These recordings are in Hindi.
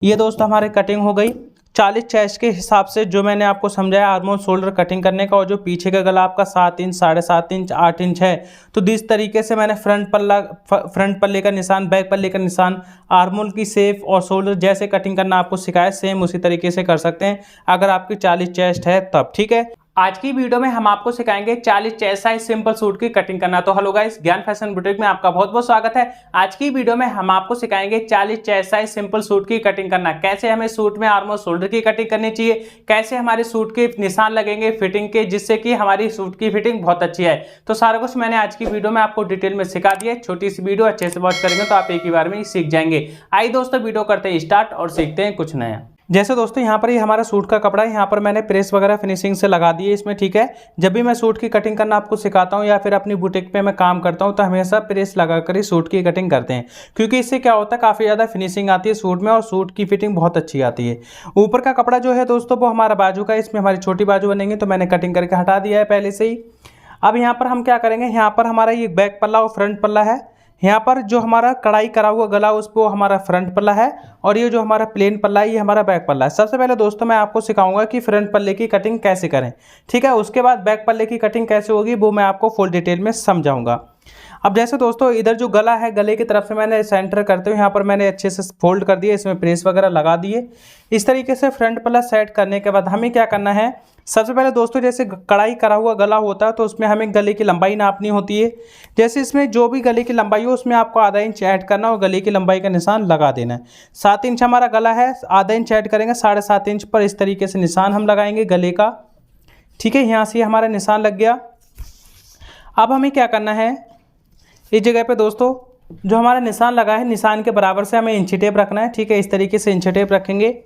ये दोस्त हमारी कटिंग हो गई 40 चेस्ट के हिसाब से, जो मैंने आपको समझाया आर्म शोल्डर कटिंग करने का। और जो पीछे का गला आपका 7 इंच, 7.5 इंच, 8 इंच है, तो जिस तरीके से मैंने फ्रंट पल्ले का निशान, बैक पल्ले का निशान, आर्मोल की शेप और शोल्डर जैसे कटिंग करना आपको सिखाया, सेम उसी तरीके से कर सकते हैं अगर आपकी 40 चेस्ट है तब। ठीक है, आज की वीडियो में हम आपको सिखाएंगे 40 चेस्ट साइज सिंपल सूट की कटिंग करना। तो हेलो गाइस, ज्ञान फैशन बुटीक में आपका बहुत बहुत स्वागत है। आज की वीडियो में हम आपको सिखाएंगे 40 चेस्ट साइज सिंपल सूट की कटिंग करना, कैसे हमें सूट में आर्म और शोल्डर की कटिंग करनी चाहिए, कैसे हमारे सूट के निशान लगेंगे फिटिंग के, जिससे कि हमारी सूट की फिटिंग बहुत अच्छी है। तो सारा कुछ मैंने आज की वीडियो में आपको डिटेल में सिखा दिया है। छोटी सी वीडियो, अच्छे से वॉच करेंगे तो आप एक ही बार में ही सीख जाएंगे। आइए दोस्तों, वीडियो करते हैं स्टार्ट और सीखते हैं कुछ नया। जैसे दोस्तों यहाँ पर ये हमारा सूट का कपड़ा है, यहाँ पर मैंने प्रेस वगैरह फिनिशिंग से लगा दी है इसमें। ठीक है, जब भी मैं सूट की कटिंग करना आपको सिखाता हूँ या फिर अपनी बुटीक पे मैं काम करता हूँ तो हमेशा प्रेस लगा कर ही सूट की कटिंग करते हैं, क्योंकि इससे क्या होता है काफ़ी ज़्यादा फिनिशिंग आती है सूट में और सूट की फिटिंग बहुत अच्छी आती है। ऊपर का कपड़ा जो है दोस्तों वो हमारा बाजू का, इसमें हमारी छोटी बाजू बनेंगे, तो मैंने कटिंग करके हटा दिया है पहले से ही। अब यहाँ पर हम क्या करेंगे, यहाँ पर हमारा ये बैक पल्ला और फ्रंट पल्ला है। यहाँ पर जो हमारा कढ़ाई करा हुआ गला उस पर हमारा फ्रंट पल्ला है, और ये जो हमारा प्लेन पल्ला है ये हमारा बैक पल्ला है। सबसे पहले दोस्तों मैं आपको सिखाऊंगा कि फ्रंट पल्ले की कटिंग कैसे करें। ठीक है, उसके बाद बैक पल्ले की कटिंग कैसे होगी वो मैं आपको फुल डिटेल में समझाऊंगा। अब जैसे दोस्तों इधर जो गला है, गले की तरफ से मैंने सेंटर करते हुए यहाँ पर मैंने अच्छे से फोल्ड कर दिए, इसमें प्रेस वगैरह लगा दिए। इस तरीके से फ्रंट पल्ला सेट करने के बाद हमें क्या करना है, सबसे पहले दोस्तों जैसे कढ़ाई करा हुआ गला होता है तो उसमें हमें गले की लंबाई नापनी होती है। जैसे इसमें जो भी गले की लंबाई हो उसमें आपको आधा इंच ऐड करना और गले की लंबाई का निशान लगा देना है। 7 इंच हमारा गला है, आधा इंच ऐड करेंगे, 7.5 इंच पर इस तरीके से निशान हम लगाएंगे गले का। ठीक है, यहाँ से हमारा निशान लग गया। अब हमें क्या करना है, इस जगह पे दोस्तों जो हमारा निशान लगा है, निशान के बराबर से हमें इंची टेप रखना है। ठीक है, इस तरीके से इंची टेप रखेंगे।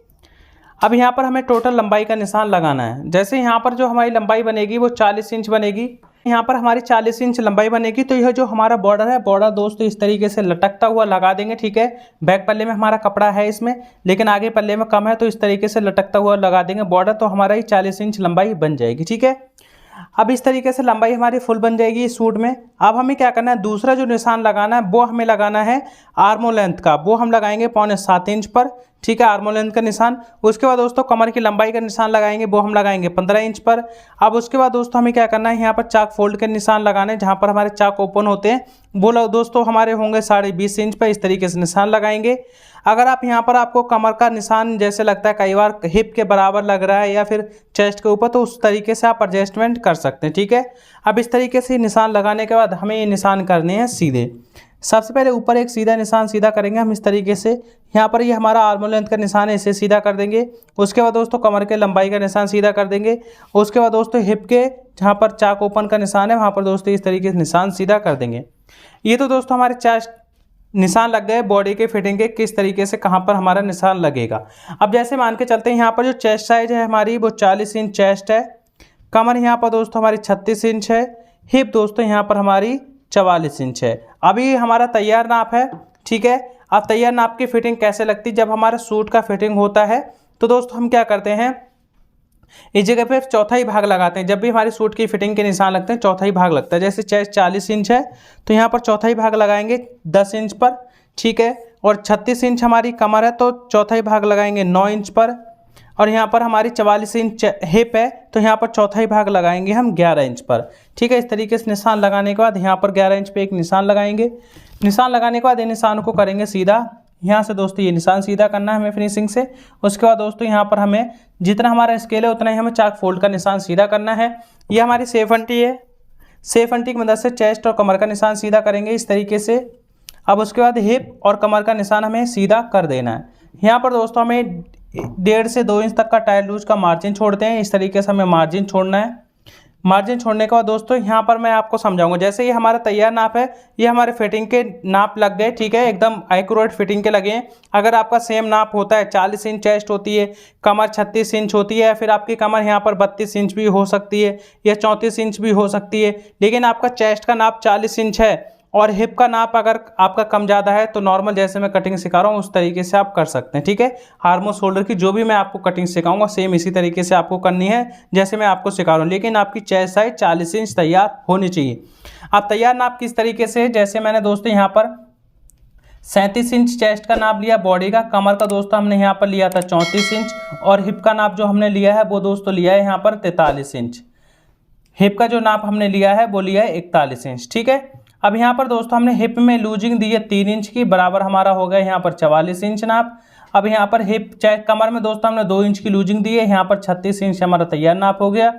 अब यहाँ पर हमें टोटल लंबाई का निशान लगाना है। जैसे यहाँ पर जो हमारी लंबाई बनेगी वो 40 इंच बनेगी, यहाँ पर हमारी 40 इंच लंबाई बनेगी। तो यह जो हमारा बॉर्डर है, बॉर्डर दोस्तों इस तरीके से लटकता हुआ लगा देंगे। ठीक है, बैक पल्ले में हमारा कपड़ा है इसमें, लेकिन आगे पल्ले में कम है, तो इस तरीके से लटकता हुआ लगा देंगे बॉर्डर, तो हमारा ही 40 इंच लंबाई बन जाएगी। ठीक है, अब इस तरीके से लंबाई हमारी फुल बन जाएगी इस सूट में। अब हमें क्या करना है, दूसरा जो निशान लगाना है वो हमें लगाना है आर्मो लेंथ का, वो हम लगाएंगे 7.25 इंच पर। ठीक है, आर्मो लेंथ का निशान। उसके बाद दोस्तों कमर की लंबाई का निशान लगाएंगे, वो हम लगाएंगे 15 इंच पर। अब उसके बाद दोस्तों हमें क्या करना है, यहाँ पर चाक फोल्ड के निशान लगाने, जहाँ पर हमारे चाक ओपन होते हैं वो दोस्तों हमारे होंगे 20.5 इंच पर, इस तरीके से निशान लगाएंगे। अगर आप यहाँ पर आपको कमर का निशान जैसे लगता है कई बार हिप के बराबर लग रहा है या फिर चेस्ट के ऊपर, तो उस तरीके से आप एडजस्टमेंट कर सकते हैं। ठीक है, अब इस तरीके से निशान लगाने के बाद हमें ये निशान करने हैं सीधे। सबसे पहले ऊपर एक सीधा निशान सीधा करेंगे हम इस तरीके से। यहाँ पर ये हमारा आर्म लेंथ का निशान है, इसे सीधा कर देंगे। उसके बाद दोस्तों कमर के लंबाई का निशान सीधा कर देंगे। उसके बाद दोस्तों हिप के जहाँ पर चाक ओपन का निशान है वहाँ पर दोस्तों इस तरीके से निशान सीधा कर देंगे। ये तो दोस्तों हमारे चेस्ट निशान लग गए बॉडी के फिटिंग के, किस तरीके से कहाँ पर हमारा निशान लगेगा। अब जैसे मान के चलते हैं, यहाँ पर जो चेस्ट साइज है हमारी वो 40 इंच चेस्ट है। कमर यहाँ पर दोस्तों हमारी 36 इंच है। हिप दोस्तों यहाँ पर हमारी 44 इंच है। अभी हमारा तैयार नाप है। ठीक है, अब तैयार नाप की फिटिंग कैसे लगती है, जब हमारा सूट का फिटिंग होता है तो दोस्तों हम क्या करते हैं, इस जगह पे चौथाई भाग लगाते हैं। जब भी हमारी सूट की फिटिंग के निशान लगते हैं चौथाई भाग लगता है। जैसे चेस्ट 40 इंच है तो यहाँ पर चौथाई भाग लगाएंगे 10 इंच पर। ठीक है, और 36 इंच हमारी कमर है तो चौथाई भाग लगाएंगे 9 इंच पर। और यहाँ पर हमारी 44 इंच हिप है तो यहाँ पर चौथाई भाग लगाएंगे हम 11 इंच पर। ठीक है, इस तरीके से निशान लगाने के बाद यहाँ पर 11 इंच पे एक निशान लगाएंगे। निशान लगाने के बाद ये निशान को करेंगे सीधा। यहाँ से दोस्तों ये निशान सीधा करना है हमें फिनिशिंग से। उसके बाद दोस्तों यहाँ पर हमें जितना हमारा स्केल है उतना ही हमें चाक फोल्ड का निशान सीधा करना है। ये हमारी सेफ अंटी है, सेफ अंटी की मदद से चेस्ट और कमर का निशान सीधा करेंगे इस तरीके से। अब उसके बाद हिप और कमर का निशान हमें सीधा कर देना है। यहाँ पर दोस्तों हमें 1.5 से 2 इंच तक का टायर लूज का मार्जिन छोड़ते हैं, इस तरीके से हमें मार्जिन छोड़ना है। मार्जिन छोड़ने के बाद दोस्तों यहाँ पर मैं आपको समझाऊंगा। जैसे ये हमारा तैयार नाप है, ये हमारे फिटिंग के नाप लग गए। ठीक है, एकदम एक्यूरेट फिटिंग के लगे हैं। अगर आपका सेम नाप होता है, 40 इंच चेस्ट होती है, कमर 36 इंच होती है, फिर आपकी कमर यहाँ पर 32 इंच भी हो सकती है या 34 इंच भी हो सकती है, लेकिन आपका चेस्ट का नाप 40 इंच है और हिप का नाप अगर आपका कम ज़्यादा है तो नॉर्मल जैसे मैं कटिंग सिखा रहा हूँ उस तरीके से आप कर सकते हैं। ठीक है, आर्म शोल्डर की जो भी मैं आपको कटिंग सिखाऊंगा सेम इसी तरीके से आपको करनी है जैसे मैं आपको सिखा रहा हूँ, लेकिन आपकी चेस्ट साइज 40 इंच तैयार होनी चाहिए। अब तैयार नाप किस तरीके से, जैसे मैंने दोस्तों यहाँ पर 37 इंच चेस्ट का नाप लिया बॉडी का। कमर का दोस्तों हमने यहाँ पर लिया था 34 इंच और हिप का नाप जो हमने लिया है वो दोस्तों लिया है यहाँ पर 43 इंच। हिप का जो नाप हमने लिया है वो लिया है 41 इंच। ठीक है, अब यहाँ पर दोस्तों हमने हिप में लूजिंग दी है 3 इंच की, बराबर हमारा हो गया यहाँ पर 44 इंच नाप। अब यहाँ पर हिप कमर में दोस्तों हमने 2 इंच की लूजिंग दी है, यहाँ पर 36 इंच हमारा तैयार नाप हो गया।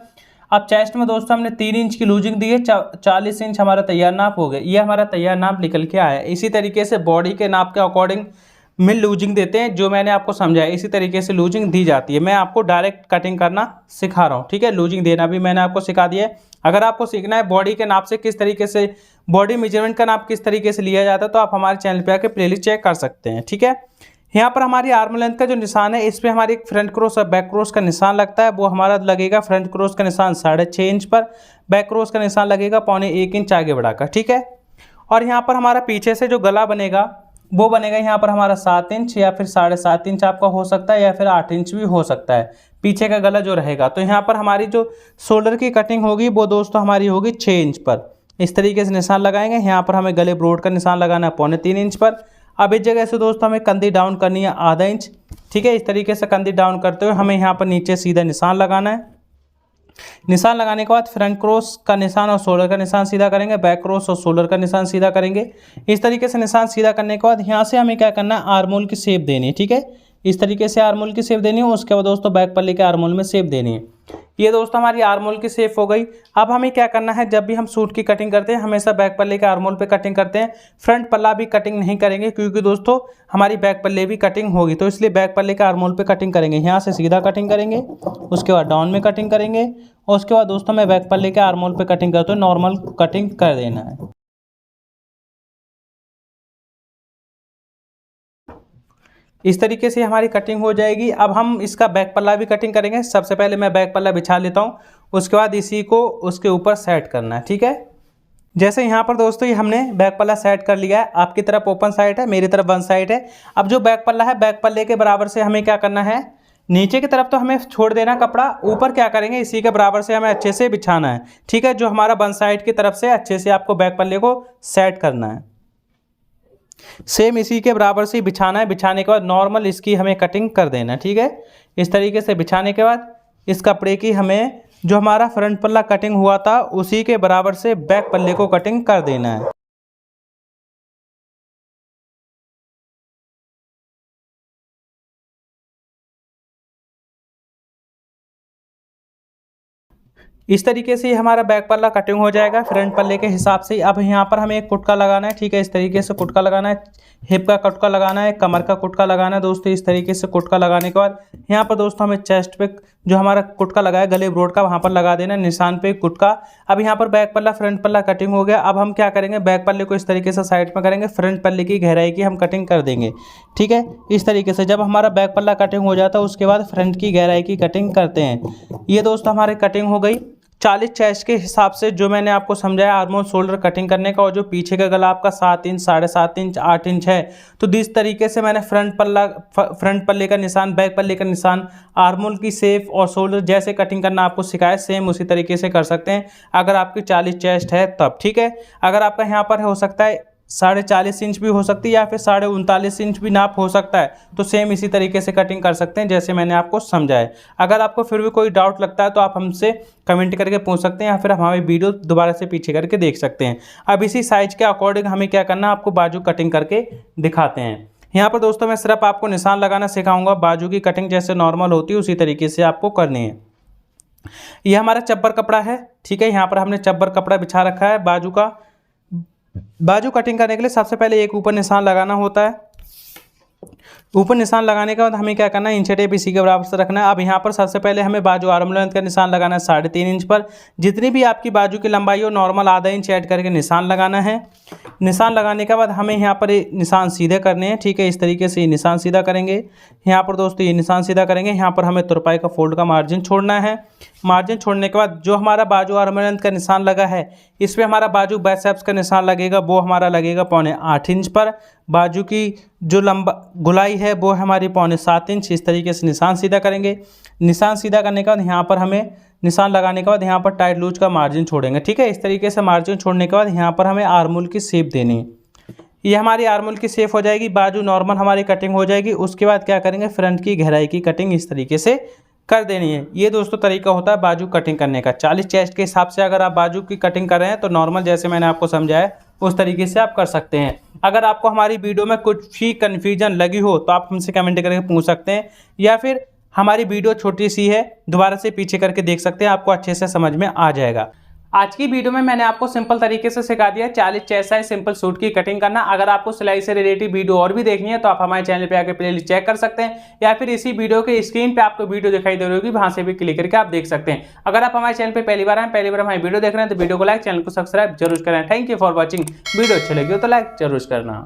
अब चेस्ट में दोस्तों हमने 3 इंच की लूजिंग दी है, 40 इंच हमारा तैयार नाप हो गया। ये हमारा तैयार नाप निकल के आया। इसी तरीके से बॉडी के नाप के अकॉर्डिंग मिल लूजिंग देते हैं, जो मैंने आपको समझाया इसी तरीके से लूजिंग दी जाती है। मैं आपको डायरेक्ट कटिंग करना सिखा रहा हूँ। ठीक है, लूजिंग देना भी मैंने आपको सिखा दिया है। अगर आपको सीखना है बॉडी के नाप से किस तरीके से, बॉडी मेजरमेंट का नाप किस तरीके से लिया जाता है, तो आप हमारे चैनल पे आके प्लेलिस्ट चेक कर सकते हैं। ठीक है, यहाँ पर हमारी आर्म लेंथ का जो निशान है, इस पर हमारी एक फ्रंट क्रॉस और बैक क्रॉस का निशान लगता है। वो हमारा लगेगा फ्रंट क्रॉस का निशान 6.5 इंच पर, बैक क्रॉस का निशान लगेगा 1.25 इंच आगे बढ़ाकर। ठीक है, और यहाँ पर हमारा पीछे से जो गला बनेगा वो बनेगा यहाँ पर हमारा 7 इंच या फिर 7.5 इंच आपका हो सकता है, या फिर 8 इंच भी हो सकता है पीछे का गला जो रहेगा। तो यहाँ पर हमारी जो शोल्डर की कटिंग होगी वो दोस्तों हमारी होगी 6 इंच पर। इस तरीके से निशान लगाएंगे। यहाँ पर हमें गले ब्रोड का निशान लगाना है 3.25 इंच पर। अब इस जगह से दोस्तों हमें कंधी डाउन करनी है ½ इंच। ठीक है, इस तरीके से कंधी डाउन करते हुए हमें यहाँ पर नीचे सीधा निशान लगाना है। निशान लगाने के बाद फ्रंट क्रॉस का निशान और शोल्डर का निशान सीधा करेंगे, बैक क्रॉस और शोल्डर का निशान सीधा करेंगे। इस तरीके से निशान सीधा करने के बाद यहाँ से हमें क्या करना है, आर्मोल की शेप देनी है। ठीक है, इस तरीके से आर्मोल की शेप देनी है। उसके बाद दोस्तों बैक पल्ले के आर्मोल में शेप देनी है। ये दोस्तों हमारी आर्मोल की शेप हो गई। अब हमें क्या करना है, जब भी हम सूट की कटिंग करते हैं हमेशा बैक पल्ले के आर्मोल पे कटिंग करते हैं, फ्रंट पल्ला भी कटिंग नहीं करेंगे, क्योंकि दोस्तों हमारी बैक पल्ले भी कटिंग होगी, तो इसलिए बैक पल्ले के आर्मोल पे कटिंग करेंगे। यहाँ से सीधा कटिंग करेंगे, उसके बाद डाउन में कटिंग करेंगे, और उसके बाद दोस्तों मैं बैक पल्ले के आर्मोल पे कटिंग करते हुए नॉर्मल कटिंग कर देना है। इस तरीके से हमारी कटिंग हो जाएगी। अब हम इसका बैक पल्ला भी कटिंग करेंगे। सबसे पहले मैं बैक पल्ला बिछा लेता हूँ, उसके बाद इसी को उसके ऊपर सेट करना है। ठीक है, जैसे यहाँ पर दोस्तों ये हमने बैक पल्ला सेट कर लिया है। आपकी तरफ ओपन साइड है, मेरी तरफ 1 साइड है। अब जो बैक पल्ला है, बैक पल्ले के बराबर से हमें क्या करना है, नीचे की तरफ तो हमें छोड़ देना कपड़ा, ऊपर क्या करेंगे इसी के बराबर से हमें अच्छे से बिछाना है। ठीक है, जो हमारा 1 साइड की तरफ से अच्छे से आपको बैक पल्ले को सेट करना है। सेम इसी के बराबर से बिछाना है। बिछाने के बाद नॉर्मल इसकी हमें कटिंग कर देना है। ठीक है, इस तरीके से बिछाने के बाद इस कपड़े की हमें जो हमारा फ्रंट पल्ला कटिंग हुआ था उसी के बराबर से बैक पल्ले को कटिंग कर देना है। इस तरीके से हमारा बैक पल्ला कटिंग हो जाएगा फ्रंट पल्ले के हिसाब से। अब यहाँ पर हमें एक कुटका लगाना है। ठीक है, इस तरीके से कुटका लगाना है, हिप का कुटका लगाना है, कमर का कुटका लगाना है दोस्तों। इस तरीके से कुटका लगाने के बाद यहाँ पर दोस्तों हमें चेस्ट पे जो हमारा कुटका लगाया गले ब्रोड का, वहाँ पर लगा देना है निशान पे कुटका। अब यहाँ पर बैक पल्ला फ्रंट पल्ला कटिंग हो गया। अब हम क्या करेंगे, बैक पल्ले को इस तरीके से साइड में करेंगे, फ्रंट पल्ले की गहराई की हम कटिंग कर देंगे। ठीक है, इस तरीके से जब हमारा बैक पल्ला कटिंग हो जाता है उसके बाद फ्रंट की गहराई की कटिंग करते हैं। ये दोस्तों हमारी कटिंग हो गई। 40 चेस्ट के हिसाब से जो मैंने आपको समझाया आर्मोल शोल्डर कटिंग करने का, और जो पीछे का गला आपका 7 इंच 7.5 इंच 8 इंच है, तो जिस तरीके से मैंने फ्रंट पल्ले का निशान, बैक पल्ले का निशान, आर्मोल की शेप और शोल्डर जैसे कटिंग करना आपको सिखाया, सेम उसी तरीके से कर सकते हैं अगर आपकी 40 चेस्ट है तब। ठीक है, अगर आपका यहाँ पर हो सकता है 40.5 इंच भी हो सकती है, या फिर 39.5 इंच भी नाप हो सकता है, तो सेम इसी तरीके से कटिंग कर सकते हैं जैसे मैंने आपको समझाया। अगर आपको फिर भी कोई डाउट लगता है तो आप हमसे कमेंट करके पूछ सकते हैं, या फिर हमारी वीडियो दोबारा से पीछे करके देख सकते हैं। अब इसी साइज के अकॉर्डिंग हमें क्या करना है, आपको बाजू कटिंग करके दिखाते हैं। यहाँ पर दोस्तों मैं सिर्फ आपको निशान लगाना सिखाऊंगा, बाजू की कटिंग जैसे नॉर्मल होती है उसी तरीके से आपको करनी है। यह हमारा चब्बर कपड़ा है। ठीक है, यहाँ पर हमने चब्बर कपड़ा बिछा रखा है बाजू का। बाजू कटिंग करने के लिए सबसे पहले एक ऊपर निशान लगाना होता है। ऊपर निशान लगाने के बाद हमें क्या करना है, इंच टेप इसी के बराबर से रखना है। अब यहाँ पर सबसे पहले हमें बाजू आर्म लेंथ का निशान लगाना है 3.5 इंच पर। जितनी भी आपकी बाजू की लंबाई हो नॉर्मल ½ इंच ऐड करके निशान लगाना है। निशान लगाने के बाद हमें यहाँ पर निशान सीधे करने हैं। ठीक है, इस तरीके से ये निशान सीधा करेंगे। यहाँ पर दोस्तों ये निशान सीधा करेंगे। यहाँ पर हमें तुरपाई का फोल्ड का मार्जिन छोड़ना है। मार्जिन छोड़ने के बाद जो हमारा बाजू आर्म लेंथ का निशान लगा है, इस पर हमारा बाजू बाइसेप्स का निशान लगेगा, वो हमारा लगेगा 6.25 इंच पर। बाजू की जो लंबा गुलाई है वो हमारी 6.25 इंच। इस तरीके से निशान सीधा करेंगे। निशान सीधा करने के बाद यहाँ पर हमें निशान लगाने के बाद यहाँ पर टाइट लूज का मार्जिन छोड़ेंगे। ठीक है, इस तरीके से मार्जिन छोड़ने के बाद यहाँ पर हमें आर्मोल की शेप देनी है। ये हमारी आर्मोल की शेप हो जाएगी, बाजू नॉर्मल हमारी कटिंग हो जाएगी। उसके बाद क्या करेंगे, फ्रंट की गहराई की कटिंग इस तरीके से कर देनी है। ये दोस्तों तरीका होता है बाजू कटिंग करने का। 40 चेस्ट के हिसाब से अगर आप बाजू की कटिंग कर रहे हैं तो नॉर्मल जैसे मैंने आपको समझाया उस तरीके से आप कर सकते हैं। अगर आपको हमारी वीडियो में कुछ भी कन्फ्यूजन लगी हो तो आप हमसे कमेंट करके पूछ सकते हैं, या फिर हमारी वीडियो छोटी सी है, दोबारा से पीछे करके देख सकते हैं, आपको अच्छे से समझ में आ जाएगा। आज की वीडियो में मैंने आपको सिंपल तरीके से सिखा दिया 40 चेस्ट साइज सिंपल सूट की कटिंग करना। अगर आपको सिलाई से रिलेटेड वीडियो और भी देखनी है तो आप हमारे चैनल पे आकर प्लेलिस्ट चेक कर सकते हैं, या फिर इसी वीडियो के स्क्रीन पे आपको वीडियो दिखाई दे रही होगी, वहां से भी क्लिक करके आप देख सकते हैं। अगर आप हमारे चैनल पे पहली बार हमारी वीडियो देख रहे हैं तो वीडियो को लाइक, चैनल को सब्सक्राइब जरूर करें। Thank you for watching. Video अच्छी लगी हो तो लाइक जरूर करना।